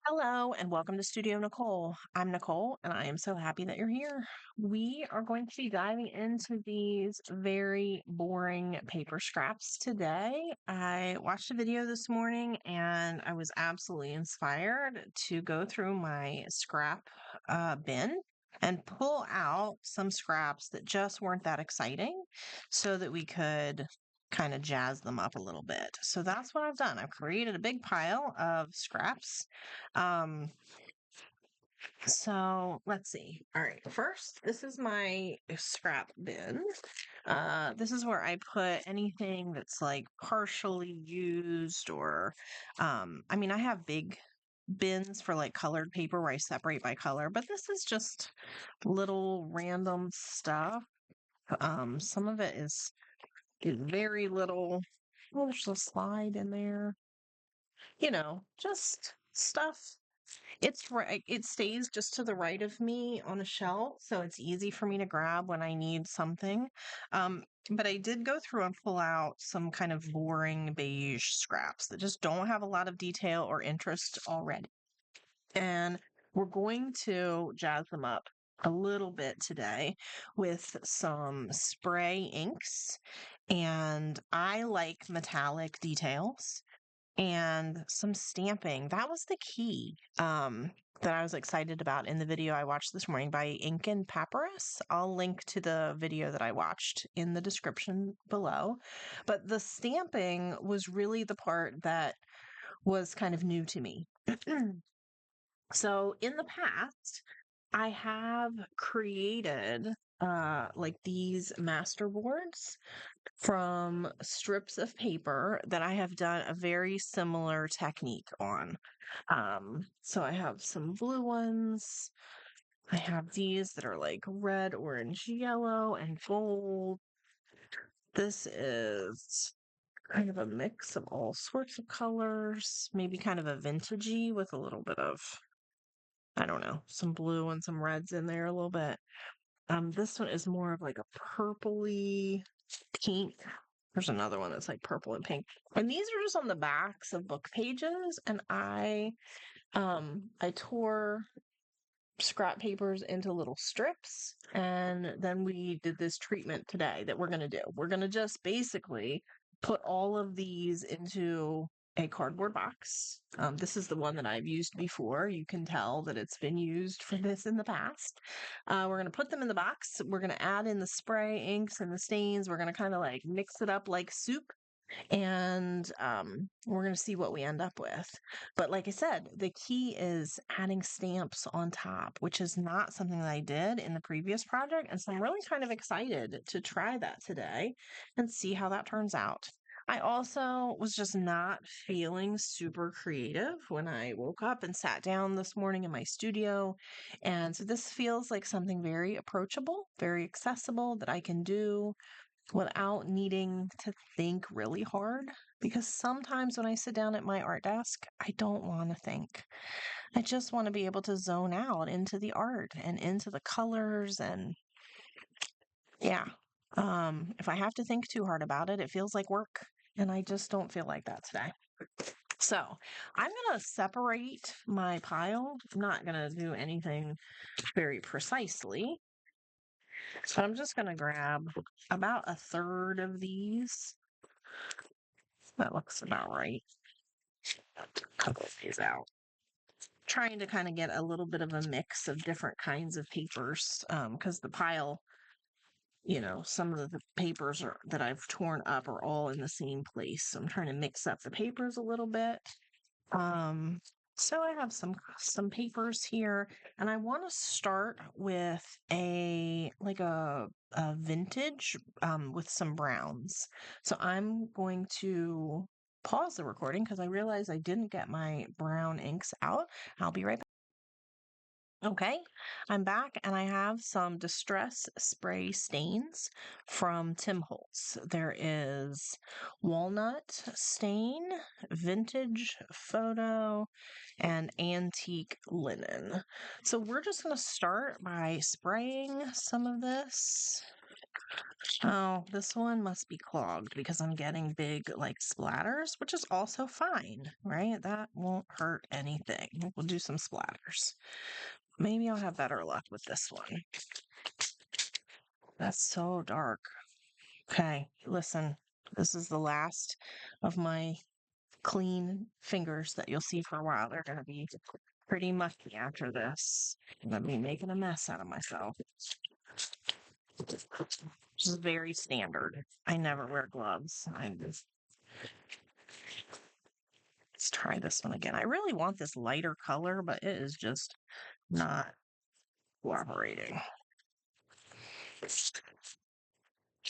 Hello and welcome to Studio Nicole. I'm Nicole and I am so happy that you're here. We are going to be diving into these very boring paper scraps today. I watched a video this morning and I was absolutely inspired to go through my scrap bin and pull out some scraps that just weren't that exciting so that we could kind of jazz them up a little bit. So that's what I've done. I've created a big pile of scraps. um, so let's see. All right. First, this is my scrap bin. This is where I put anything that's like partially used or, I mean, I have big bins for like colored paper where I separate by color, but this is just little random stuff. Some of it is very little. Oh, there's a slide in there. Just stuff. It's right, it stays just to the right of me on a shelf, so it's easy for me to grab when I need something. But I did go through and pull out some kind of boring beige scraps that just don't have a lot of detail or interest already. And we're going to jazz them up a little bit today with some spray inks. And I like metallic details and some stamping. That was the key that I was excited about in the video I watched this morning by Ink and Papyrus. I'll link to the video that I watched in the description below. But the stamping was really the part that was kind of new to me. So in the past, I have created like these master boards from strips of paper that I have done a very similar technique on. So I have some blue ones. I have these that are like red, orange, yellow, and gold. This is kind of a mix of all sorts of colors, maybe kind of a vintagey with a little bit of, I don't know, some blue and some reds in there a little bit. This one is more of like a purpley pink. There's another one that's like purple and pink. And these are just on the backs of book pages. And I tore scrap papers into little strips. And then we did this treatment today that we're going to do. We're going to just basically put all of these into a cardboard box. This is the one that I've used before. You can tell that it's been used for this in the past. We're going to put them in the box. We're going to add in the spray inks and the stains. We're going to kind of like mix it up like soup. And we're going to see what we end up with. But like I said, the key is adding stamps on top, which is not something that I did in the previous project. And so I'm really kind of excited to try that today and see how that turns out. I also was just not feeling super creative when I woke up and sat down this morning in my studio. And so this feels like something very approachable, very accessible that I can do without needing to think really hard. Because sometimes when I sit down at my art desk, I don't want to think. I just want to be able to zone out into the art and into the colors. And yeah, if I have to think too hard about it, it feels like work. And I just don't feel like that today. So I'm going to separate my pile. I'm not going to do anything very precisely. So I'm just going to grab about a third of these. That looks about right. Couple of these out. Trying to kind of get a little bit of a mix of different kinds of papers because the pile, some of the papers that I've torn up are all in the same place. So I'm trying to mix up the papers a little bit. So I have some papers here, and I want to start with a vintage with some browns. So I'm going to pause the recording because I realized I didn't get my brown inks out. I'll be right back. Okay, I'm back and I have some Distress Spray stains from Tim Holtz. There is Walnut Stain, Vintage Photo, and Antique Linen. So we're just going to start by spraying some of this. Oh, this one must be clogged because I'm getting big like splatters, which is also fine, right? That won't hurt anything. We'll do some splatters. Maybe I'll have better luck with this one. That's so dark. Okay, listen, this is the last of my clean fingers that you'll see for a while. They're going to be pretty mucky after this. I'm going to be making a mess out of myself. This is very standard. I never wear gloves. Let's try this one again. I really want this lighter color, but it is just not cooperating.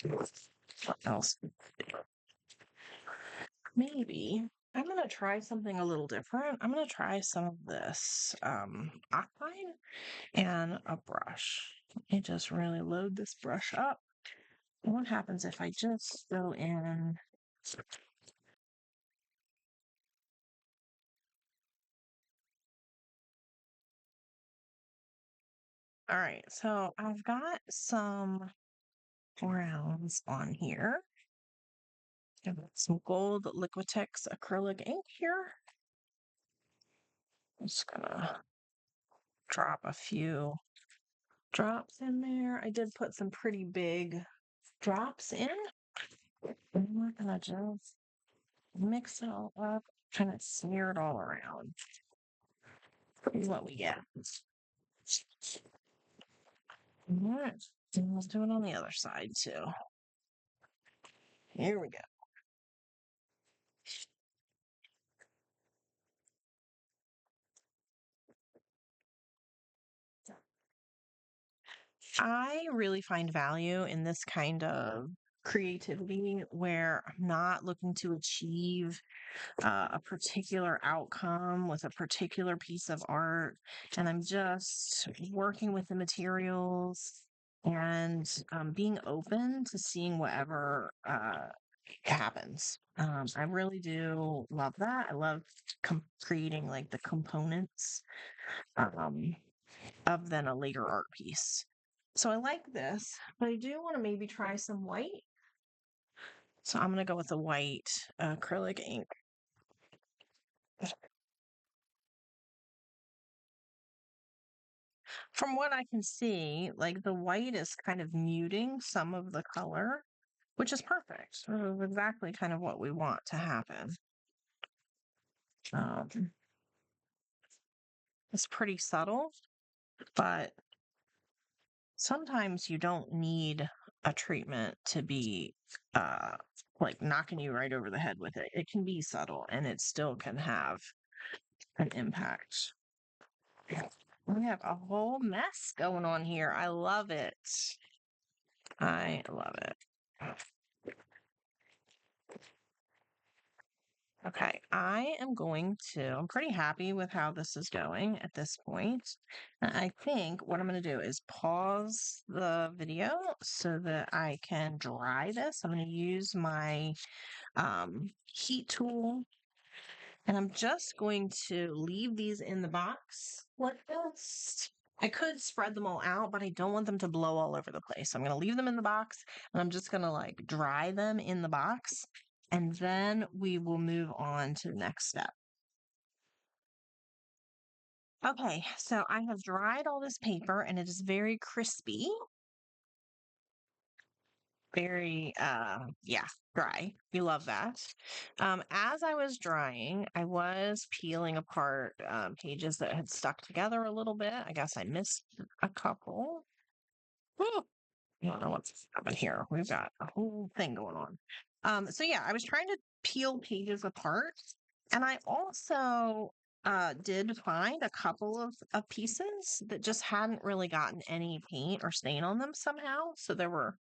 What else? Maybe I'm gonna try something a little different. I'm gonna try some of this octine and a brush. Let me just really load this brush up. And what happens if I just go in? All right, so I've got some browns on here. I've got some gold Liquitex acrylic ink here. I'm just gonna drop a few drops in there. I did put some pretty big drops in. And we're gonna just mix it all up, kind of smear it all around. See what we get. All right, and let's do it on the other side too. Here we go. I really find value in this kind of creativity where I'm not looking to achieve a particular outcome with a particular piece of art, and I'm just working with the materials and being open to seeing whatever happens. I really do love that. I love creating like the components um, of then a later art piece. So I like this, but I do want to maybe try some white. So I'm going to go with the white acrylic ink. From what I can see, like the white is kind of muting some of the color, which is perfect. This is exactly kind of what we want to happen. Um, it's pretty subtle, but sometimes you don't need a treatment to be uh, like knocking you right over the head with it. It can be subtle and it still can have an impact. We have a whole mess going on here. I love it. I love it. Okay, I'm pretty happy with how this is going at this point. And I think what I'm going to do is pause the video so that I can dry this. I'm going to use my heat tool and I'm just going to leave these in the box like this. I could spread them all out, but I don't want them to blow all over the place. So I'm going to leave them in the box and I'm just going to like dry them in the box and then we will move on to the next step. Okay, so I have dried all this paper and it is very crispy. Very, yeah, dry. We love that. As I was drying, I was peeling apart pages that had stuck together a little bit. I guess I missed a couple. Whew, I don't know what's happened here. We've got a whole thing going on. So yeah, I was trying to peel pages apart, and I also did find a couple of pieces that just hadn't really gotten any paint or stain on them somehow. So there were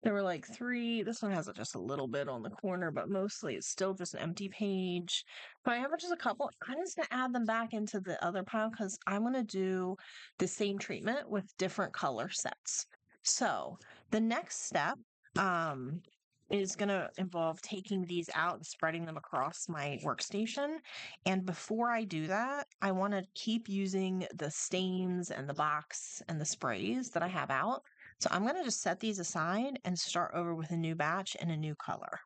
like three. This one has just a little bit on the corner, but mostly it's still just an empty page. But I have just a couple. I'm just going to add them back into the other pile because I'm going to do the same treatment with different color sets. So the next step um, is going to involve taking these out and spreading them across my workstation. And before I do that, I want to keep using the stains and the box and the sprays that I have out So I'm going to just set these aside and start over with a new batch and a new color.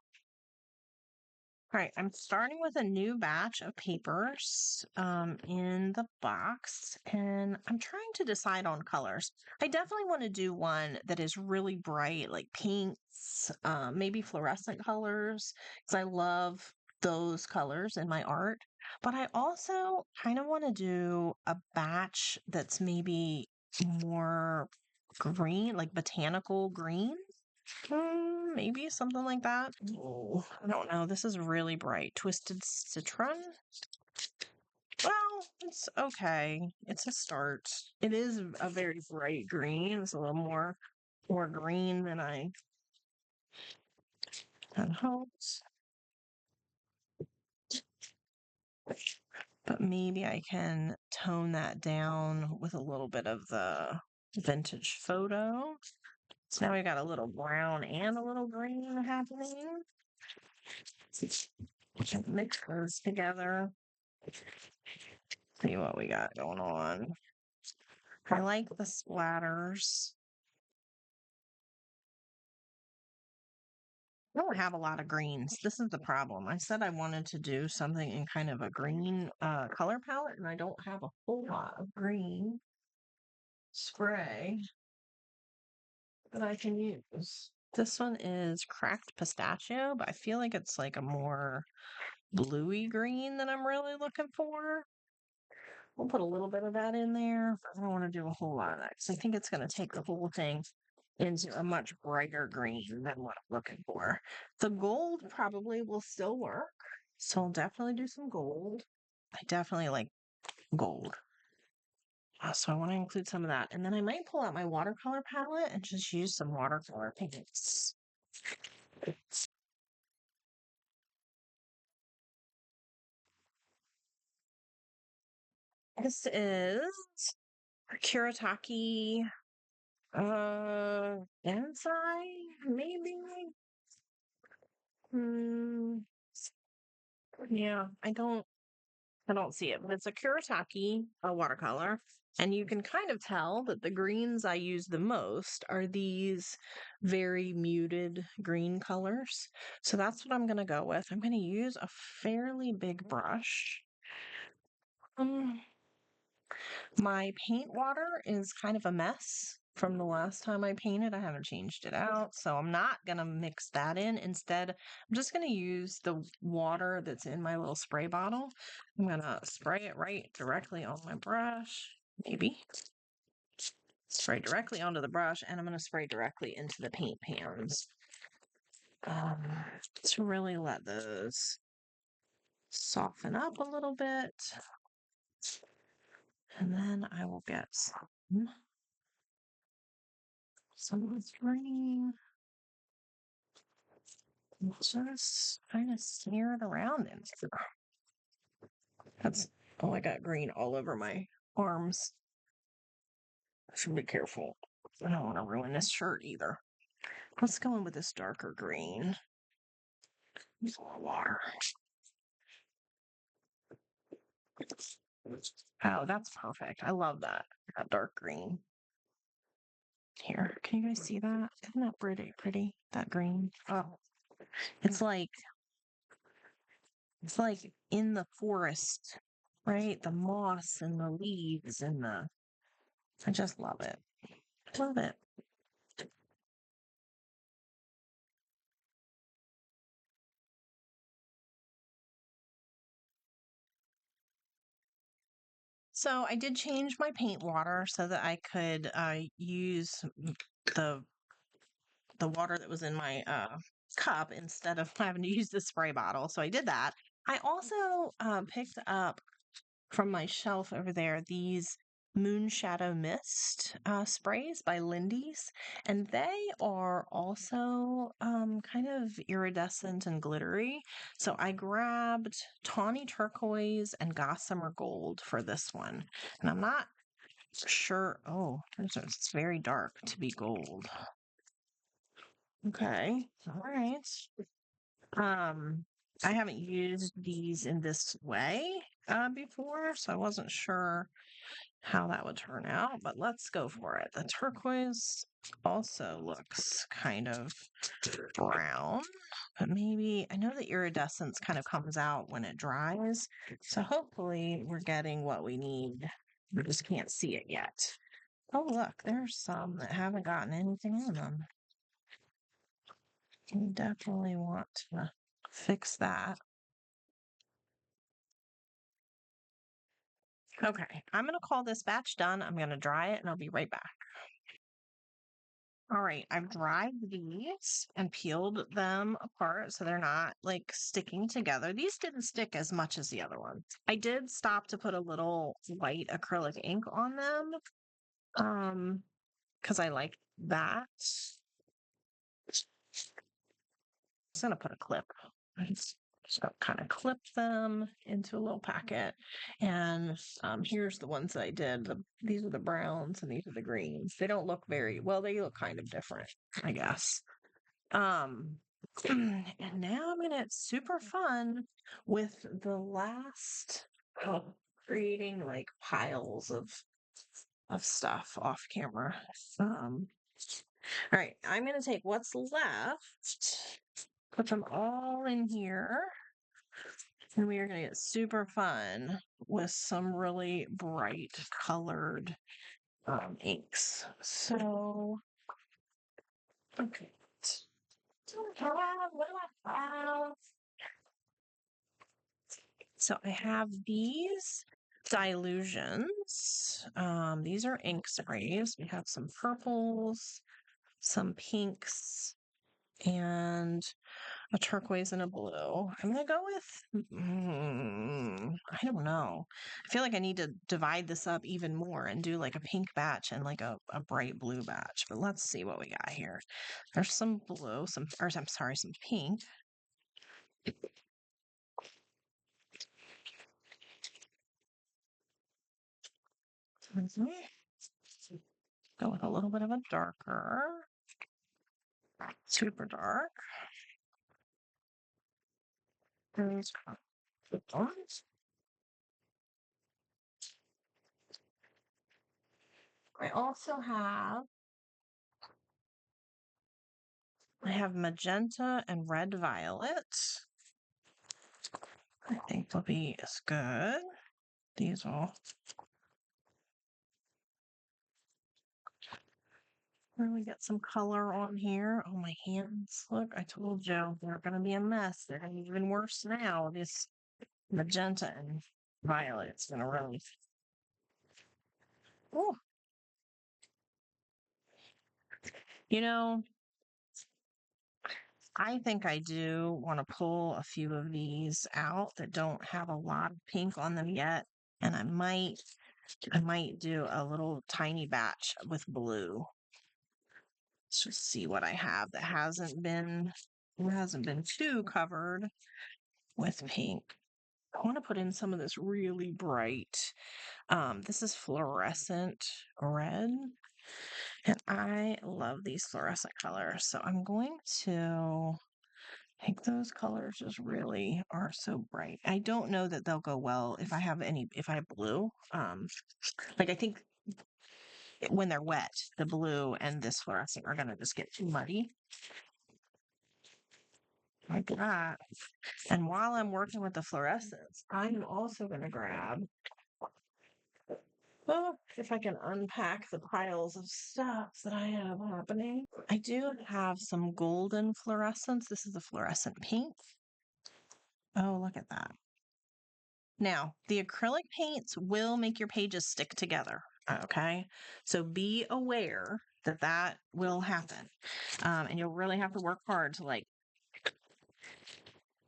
All right, I'm starting with a new batch of papers in the box, and I'm trying to decide on colors. I definitely want to do one that is really bright, like pinks, maybe fluorescent colors, because I love those colors in my art. But I also kind of want to do a batch that's maybe more green, like botanical green. Maybe something like that. Oh, I don't know. This is really bright. Twisted citron? Well, it's okay. It's a start. It is a very bright green. It's a little more green than I had hoped. But maybe I can tone that down with a little bit of the vintage photo. So now we got a little brown and a little green happening. Mix those together. See what we got going on. I like the splatters. I don't have a lot of greens. This is the problem. I said I wanted to do something in kind of a green color palette, and I don't have a whole lot of green spray that I can use. This one is cracked pistachio, but I feel like it's like a more bluey green than I'm really looking for. We'll put a little bit of that in there, but I don't want to do a whole lot of that because I think it's going to take the whole thing into a much brighter green than what I'm looking for. The gold probably will still work, so I'll definitely do some gold. I definitely like gold. So I want to include some of that. And then I might pull out my watercolor palette and just use some watercolor paints. This is Kuretake Ensai, maybe. Hmm. Yeah, I don't see it, but it's a Kuretake watercolor, and you can kind of tell that the greens I use the most are these very muted green colors. So that's what I'm going to go with. I'm going to use a fairly big brush. Um, my paint water is kind of a mess from the last time I painted. I haven't changed it out, so I'm not going to mix that in. Instead, I'm just going to use the water that's in my little spray bottle. I'm going to spray it right directly on my brush, maybe. Spray directly onto the brush, and I'm going to spray directly into the paint pans um, to really let those soften up a little bit. And then I will get some of this green. Just kind of smear it around in there. I got green all over my arms. I should be careful. I don't want to ruin this shirt either. Let's go in with this darker green. Use more water. Oh, that's perfect. I love that. That dark green. Here, can you guys see that? Isn't that pretty? That green. Oh, it's like in the forest, right? The moss and the leaves and I just love it. Love it. So I did change my paint water so that I could use the the water that was in my cup instead of having to use the spray bottle. So I did that. I also picked up from my shelf over there these Moon Shadow Mist sprays by Lindy's, and they are also kind of iridescent and glittery. So I grabbed Tawny Turquoise and Gossamer Gold for this one, and I'm not sure. Oh, it's very dark to be gold. Okay, all right. I haven't used these in this way. before, so I wasn't sure how that would turn out, but let's go for it. The turquoise also looks kind of brown, but maybe I know the iridescence kind of comes out when it dries. So hopefully we're getting what we need. We just can't see it yet. Oh, look, there's some that haven't gotten anything on them. We definitely want to fix that. Okay, I'm going to call this batch done. I'm going to dry it and I'll be right back. All right, I've dried these and peeled them apart so they're not like sticking together. These didn't stick as much as the other ones. I did stop to put a little white acrylic ink on them because I like that. I'm going to put a clip. So kind of clip them into a little packet. And here's the ones that I did. These are the browns and these are the greens. They don't look very well, they look kind of different, I guess. And now I'm gonna it's super fun with the last creating like piles of stuff off camera. All right, I'm gonna take what's left, put them all in here, and we are gonna get super fun with some really bright colored inks. So okay. What do I have? So I have these dilutions. These are ink sprays. We have some purples, some pinks, and a turquoise and a blue. I'm gonna go with, I don't know. I feel like I need to divide this up even more and do like a pink batch and like a bright blue batch. But let's see what we got here. There's some blue, I'm sorry, some pink. Mhm. Go with a little bit of a darker, super dark. There's ones. I also have magenta and red violet. I think they'll be as good. These will really get some color on here. Oh, my hands. Look, I told you they're going to be a mess. They're going to be even worse now. This magenta and violet is going to really. Oh, you know, I think I do want to pull a few of these out that don't have a lot of pink on them yet. And I might do a little tiny batch with blue. Let's just see what I have that hasn't been too covered with pink. I want to put in some of this really bright. This is fluorescent red. And I love these fluorescent colors. So I'm going to think those colors just really are so bright. I don't know that they'll go well if I have blue. Like I think when they're wet, the blue and this fluorescent are gonna just get too muddy. Like that. And while I'm working with the fluorescents, I'm also gonna grab if I can unpack the piles of stuff that I have happening. I do have some golden fluorescents. This is the fluorescent pink. Oh, look at that. Now, the acrylic paints will make your pages stick together, okay? So be aware that that will happen. And you'll really have to work hard to like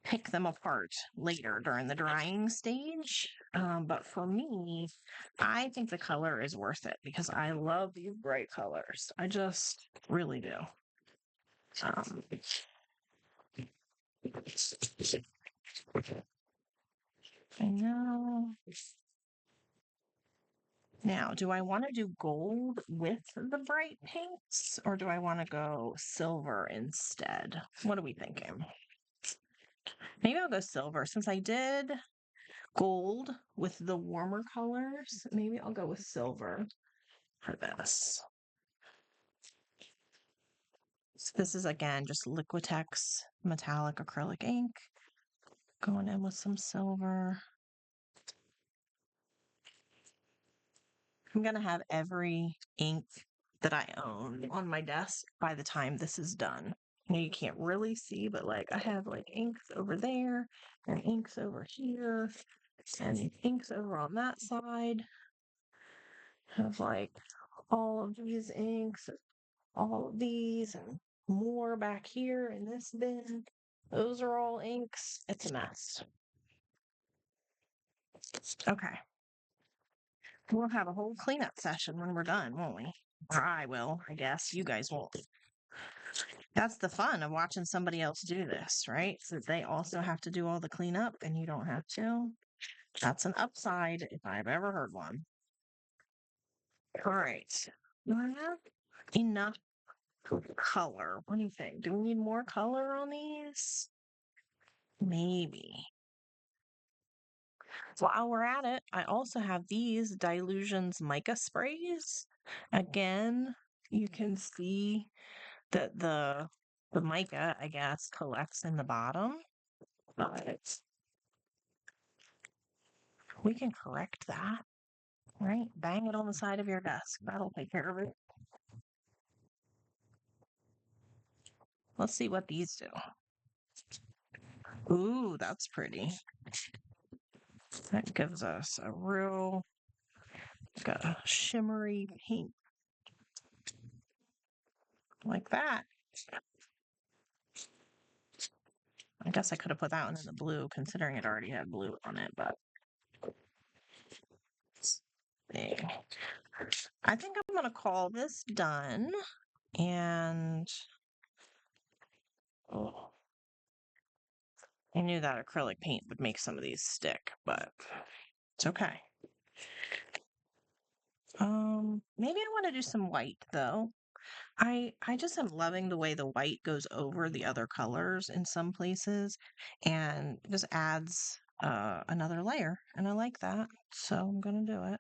pick them apart later during the drying stage. But for me, I think the color is worth it because I love these bright colors. I just really do. I know. Now, do I want to do gold with the bright pinks or do I want to go silver instead? What are we thinking? Maybe I'll go silver since I did gold with the warmer colors. Maybe I'll go with silver for this. So this is again just Liquitex metallic acrylic ink. Going in with some silver. I'm going to have every ink that I own on my desk by the time this is done. You can't really see, but like I have like inks over there and inks over here and inks over on that side. I have like all of these inks, all of these, and more back here in this bin. Those are all inks. It's a mess. Okay. We'll have a whole cleanup session when we're done, won't we? Or I will, I guess. You guys won't. That's the fun of watching somebody else do this, right? So they also have to do all the cleanup and you don't have to. That's an upside if I've ever heard one. All right. Do I have enough color? What do you think? Do we need more color on these? Maybe. While we're at it, I also have these Dilutions mica sprays. Again, you can see that the mica, I guess, collects in the bottom. But we can correct that, right? Bang it on the side of your desk. That'll take care of it. Let's see what these do. Ooh, that's pretty. That gives us a real, got a shimmery pink like that. I guess I could have put that one in the blue, considering it already had blue on it, but I think I'm going to call this done. And oh, I knew that acrylic paint would make some of these stick, but it's okay. Maybe I want to do some white though. I just am loving the way the white goes over the other colors in some places and just adds another layer, and I like that. So I'm gonna do it.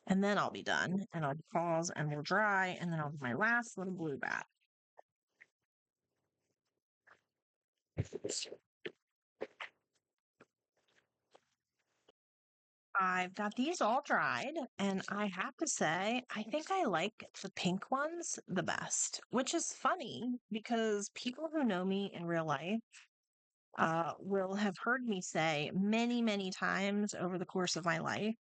And then I'll be done and I'll pause and we'll dry and then I'll do my last little blue bat. I've got these all dried, and I have to say, I think I like the pink ones the best, which is funny because people who know me in real life will have heard me say many, many times over the course of my life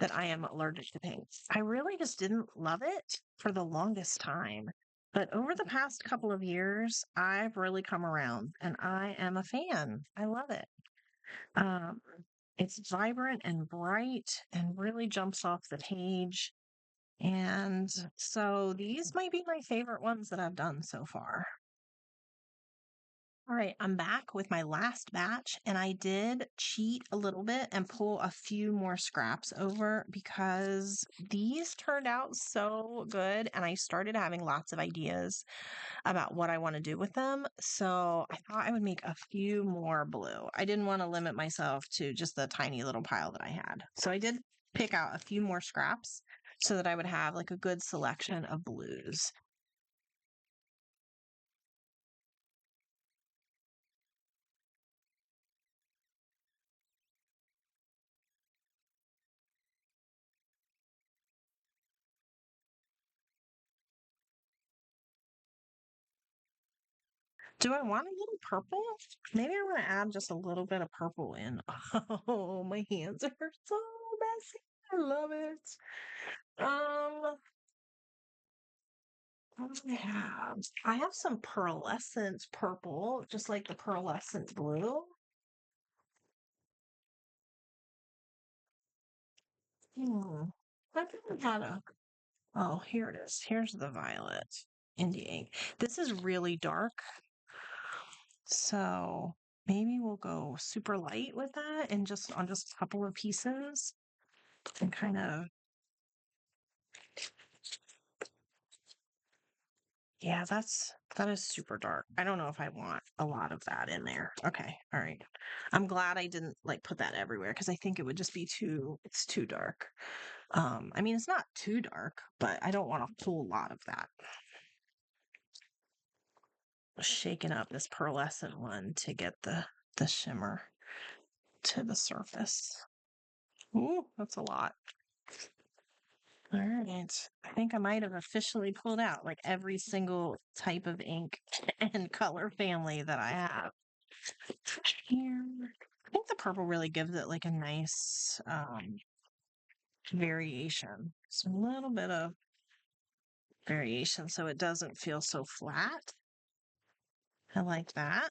that I am allergic to pink. I really just didn't love it for the longest time. But over the past couple of years, I've really come around and I am a fan. I love it. Um, it's vibrant and bright and really jumps off the page. And so these might be my favorite ones that I've done so far. All right, I'm back with my last batch, and I did cheat a little bit and pull a few more scraps over because these turned out so good, and I started having lots of ideas about what I want to do with them. So I thought I would make a few more blue. I didn't want to limit myself to just the tiny little pile that I had. So I did pick out a few more scraps so that I would have like a good selection of blues. Do I want a little purple? Maybe I want to add just a little bit of purple in. Oh, my hands are so messy. I love it. What do I have? I have some pearlescent purple, just like the pearlescent blue. I think I had a. Oh, here it is. Here's the violet indie ink. This is really dark, so maybe we'll go super light with that and just on just a couple of pieces and kind of Yeah, that is super dark. I don't know if I want a lot of that in there. Okay, all right. I'm glad I didn't like put that everywhere because I think it would just be it's too dark. I mean it's not too dark, but I don't want a whole lot of that. Shaking up this pearlescent one to get the shimmer to the surface. Ooh, that's a lot. All right. I think I might have officially pulled out like every single type of ink and color family that I have here. I think the purple really gives it like a nice variation. It's a little bit of variation so it doesn't feel so flat. I like that.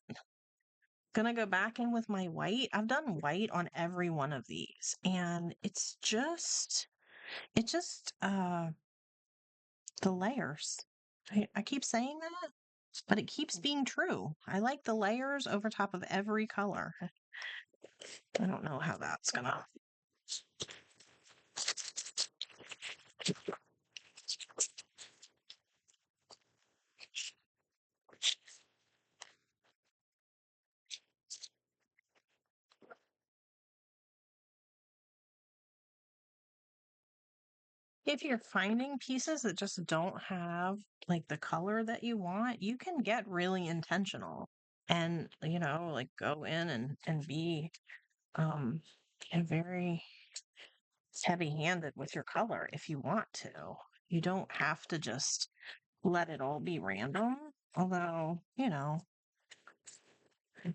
Gonna go back in with my white. I've done white on every one of these and it just the layers. I keep saying that, but it keeps being true. I like the layers over top of every color. I don't know how that's gonna. If you're finding pieces that just don't have like the color that you want, you can get really intentional and, like go in and be um very heavy-handed with your color if you want to. You don't have to just let it all be random. Although, I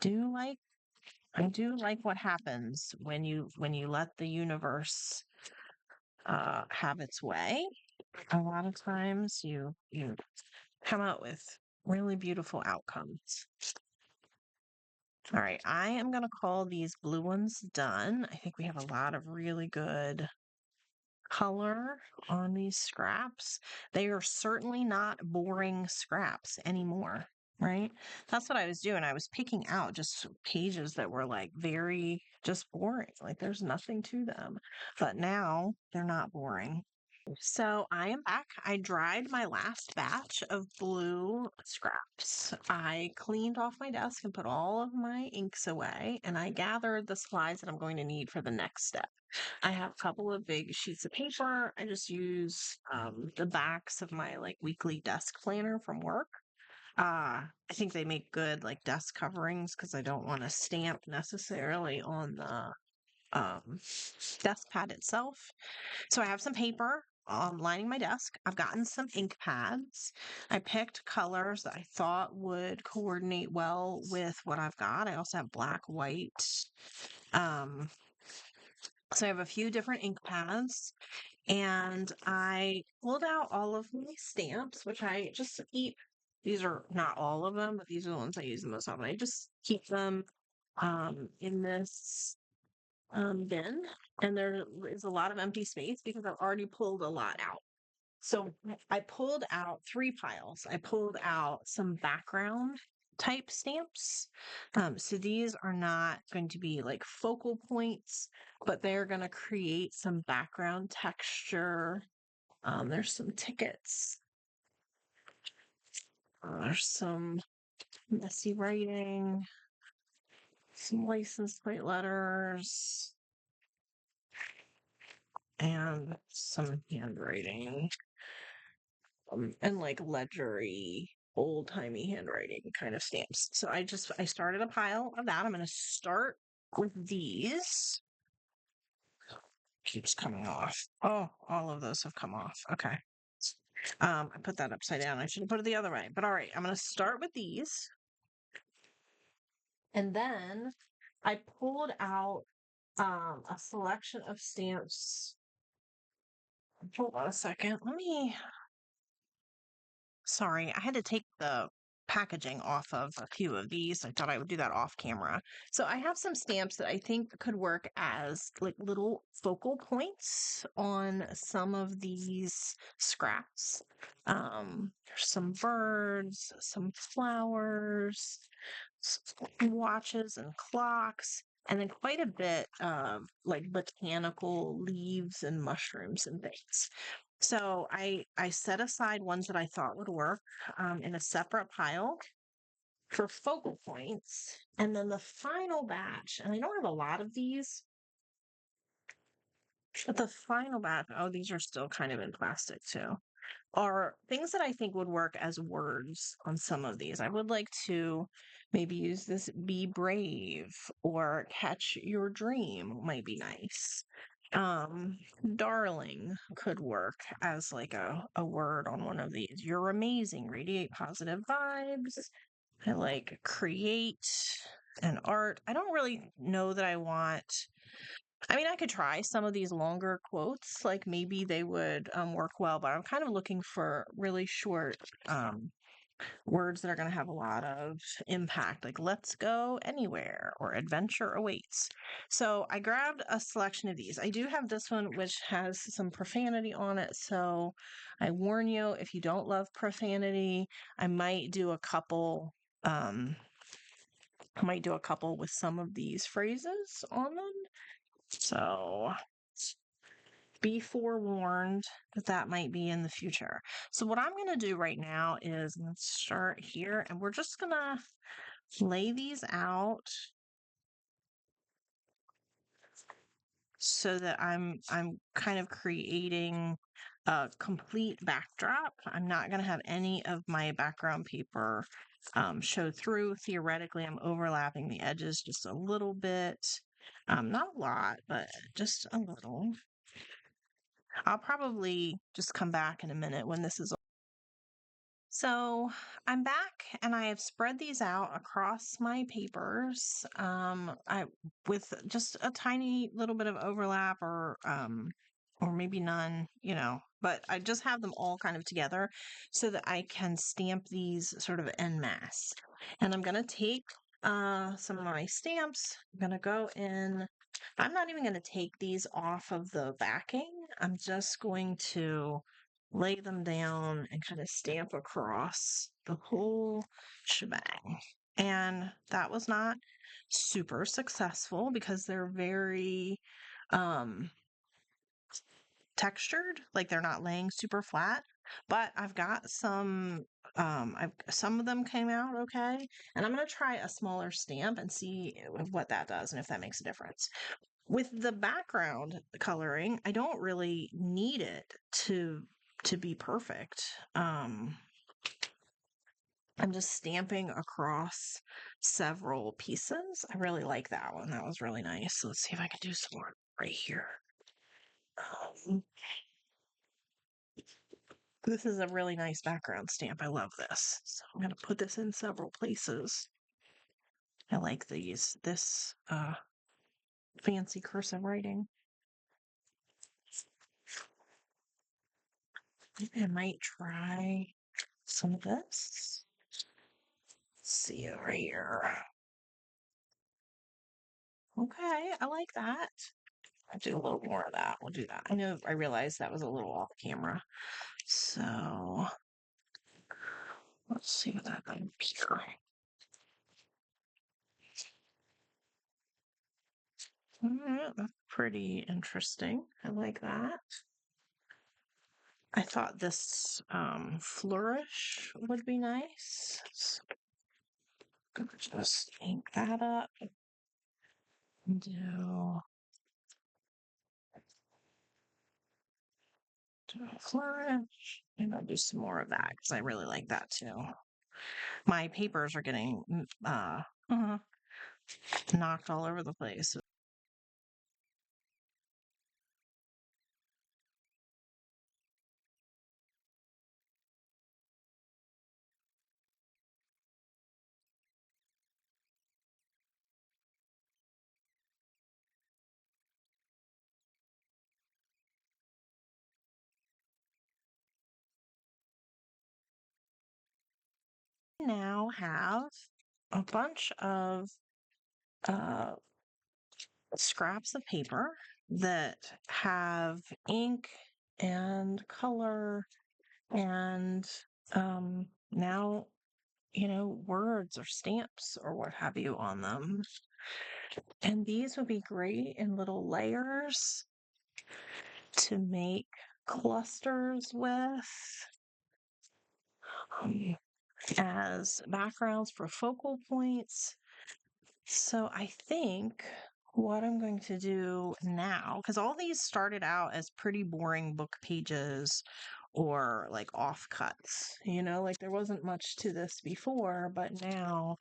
do like I do like what happens when you let the universe have its way. A lot of times you come out with really beautiful outcomes. All right, I am going to call these blue ones done. I think we have a lot of really good color on these scraps. They are certainly not boring scraps anymore, right? That's what I was doing. I was picking out just pages that were like very just boring. Like there's nothing to them. But now they're not boring. So I am back. I dried my last batch of blue scraps. I cleaned off my desk and put all of my inks away, and I gathered the supplies that I'm going to need for the next step. I have a couple of big sheets of paper. I just use the backs of my like weekly desk planner from work. I think they make good like desk coverings because I don't want to stamp necessarily on the desk pad itself. So I have some paper lining my desk. I've gotten some ink pads. I picked colors that I thought would coordinate well with what I've got. I also have black, white. Um, so I have a few different ink pads. And I pulled out all of my stamps, which I just keep. These are not all of them, but these are the ones I use the most often. I just keep them in this bin, and there is a lot of empty space because I've already pulled a lot out. So I pulled out three piles. I pulled out some background type stamps. So these are not going to be like focal points, but they're going to create some background texture. There's some tickets. There's some messy writing, some license plate letters, and some handwriting, and like ledgery, old timey handwriting kind of stamps. So I started a pile of that. I'm going to start with these. Keeps coming off. Oh, all of those have come off. Okay. I put that upside down. I should have put it the other way. But all right, I'm going to start with these. And then I pulled out a selection of stamps. Hold on a second. Sorry, I had to take the packaging off of a few of these. I thought I would do that off camera. So I have some stamps that I think could work as like little focal points on some of these scraps. There's some birds, some flowers, watches and clocks, and then quite a bit of like botanical leaves and mushrooms and things. So I set aside ones that I thought would work in a separate pile for focal points. And then the final batch, and I don't have a lot of these, but the final batch, oh, these are still kind of in plastic too, are things that I think would work as words on some of these. I would like to maybe use this be brave or catch your dream might be nice. Um, darling could work as like a word on one of these. You're amazing, radiate positive vibes. I like create and art. I don't really know that I want. I mean, I could try some of these longer quotes, like maybe they would work well, but I'm kind of looking for really short words that are going to have a lot of impact, like let's go anywhere or adventure awaits. So I grabbed a selection of these. I do have this one, which has some profanity on it. So I warn you, if you don't love profanity, I might do a couple. I might do a couple with some of these phrases on them. So be forewarned that that might be in the future. So what I'm going to do right now is let's start here and we're just going to lay these out so that I'm kind of creating a complete backdrop. I'm not going to have any of my background paper show through. Theoretically, I'm overlapping the edges just a little bit. Not a lot, but just a little. I'll probably just come back in a minute when this is. So I'm back and I have spread these out across my papers. I with just a tiny little bit of overlap or maybe none, you know, but I just have them all kind of together so that I can stamp these sort of en masse. And I'm gonna take some of my stamps. I'm gonna go in. I'm not even gonna take these off of the backing. I'm just going to lay them down and kind of stamp across the whole shebang. And that was not super successful because they're very textured, like they're not laying super flat. But I've got some of them came out okay. And I'm gonna try a smaller stamp and see what that does and if that makes a difference. With the background coloring, I don't really need it to be perfect. I'm just stamping across several pieces. I really like that one. That was really nice. So let's see if I can do some more right here. Um, this is a really nice background stamp. I love this. So I'm going to put this in several places. I like this fancy cursive writing. I might try some of this. Let's see over here. Okay, I like that. I'll do a little more of that. We'll do that. I realized that was a little off camera. So let's see what that means here. All right, that's pretty interesting. I like that. I thought this flourish would be nice. So I'm gonna just ink that up and do a flourish. And I'll do some more of that because I really like that too. My papers are getting knocked all over the place. Now have a bunch of uh, scraps of paper that have ink and color and now, words or stamps or what have you on them. And these would be great in little layers to make clusters with um, as backgrounds for focal points. So I think what I'm going to do now, because all these started out as pretty boring book pages or like offcuts, like there wasn't much to this before, but now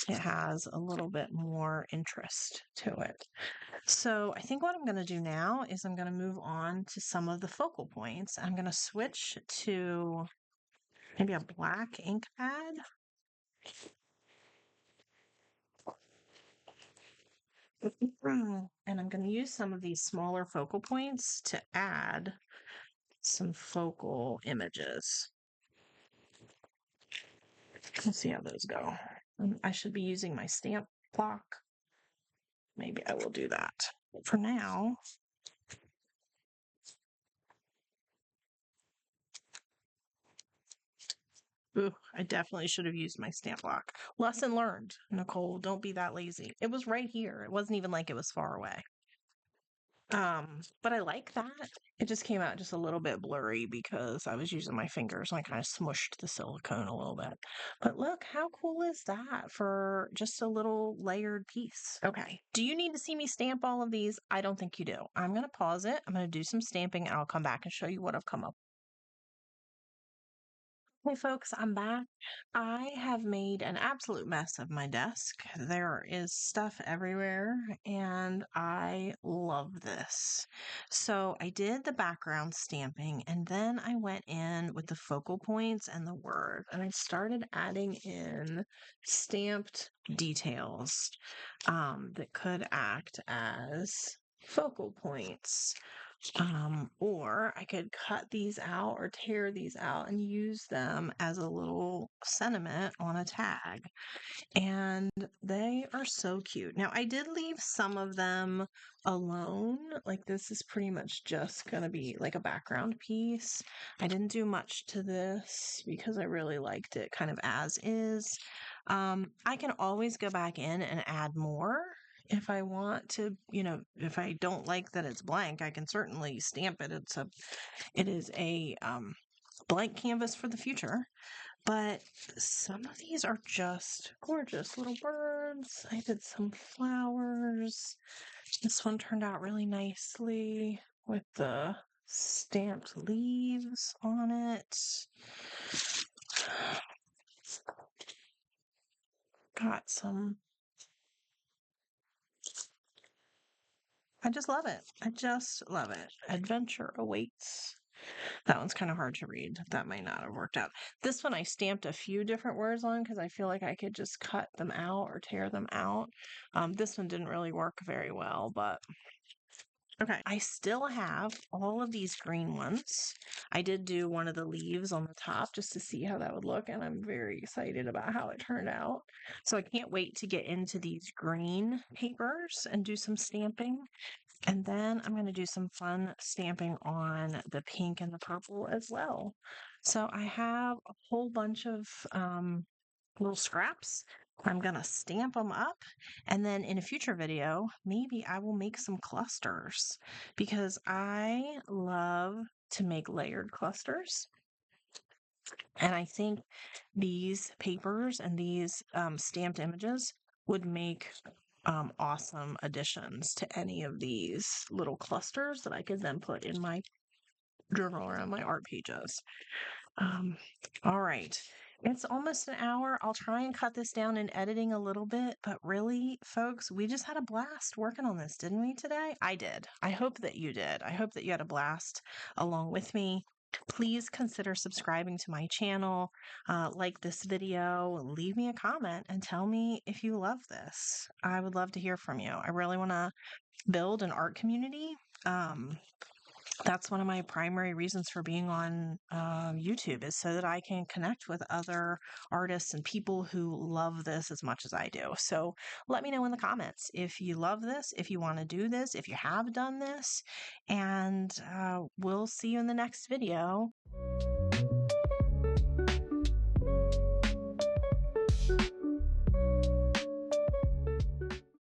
it has a little bit more interest to it. So I think what I'm going to do now is I'm going to move on to some of the focal points. I'm going to switch to maybe a black ink pad. And I'm going to use some of these smaller focal points to add some focal images. Let's see how those go. I should be using my stamp block. Maybe I will do that. But for now, ooh, I definitely should have used my stamp block. Lesson learned, Nicole. Don't be that lazy. It was right here. It wasn't even like it was far away. But I like that. It just came out just a little bit blurry because I was using my fingers and I kind of smushed the silicone a little bit. But look, how cool is that for just a little layered piece? Okay. Do you need to see me stamp all of these? I don't think you do. I'm going to pause it. I'm going to do some stamping and I'll come back and show you what I've come up. Hey folks, I'm back. I have made an absolute mess of my desk. There is stuff everywhere, and I love this. So I did the background stamping, and then I went in with the focal points and the word, and I started adding in stamped details that could act as focal points. Or I could cut these out or tear these out and use them as a little sentiment on a tag. And they are so cute. Now, I did leave some of them alone. Like, this is pretty much just going to be like a background piece. I didn't do much to this because I really liked it kind of as is. I can always go back in and add more if I want to, if I don't like that it's blank, I can certainly stamp it. It is a blank canvas for the future. But some of these are just gorgeous little birds. I did some flowers. This one turned out really nicely with the stamped leaves on it. Got some. I just love it. I just love it. Adventure awaits. That one's kind of hard to read. That might not have worked out. This one I stamped a few different words on because I feel like I could just cut them out or tear them out. This one didn't really work very well, but okay. I still have all of these green ones. I did do one of the leaves on the top just to see how that would look, and I'm very excited about how it turned out. So I can't wait to get into these green papers and do some stamping. And then I'm going to do some fun stamping on the pink and the purple as well. So I have a whole bunch of little scraps. I'm going to stamp them up. And then in a future video, maybe I will make some clusters because I love to make layered clusters. And I think these papers and these stamped images would make awesome additions to any of these little clusters that I could then put in my journal or on my art pages. All right. It's almost an hour. I'll try and cut this down in editing a little bit, but really, folks, we just had a blast working on this, didn't we, today? I did. I hope that you did. I hope that you had a blast along with me. Please consider subscribing to my channel, like this video, leave me a comment, and tell me if you love this. I would love to hear from you. I really want to build an art community. That's one of my primary reasons for being on YouTube is so that I can connect with other artists and people who love this as much as I do. So let me know in the comments if you love this, if you want to do this, if you have done this, and we'll see you in the next video.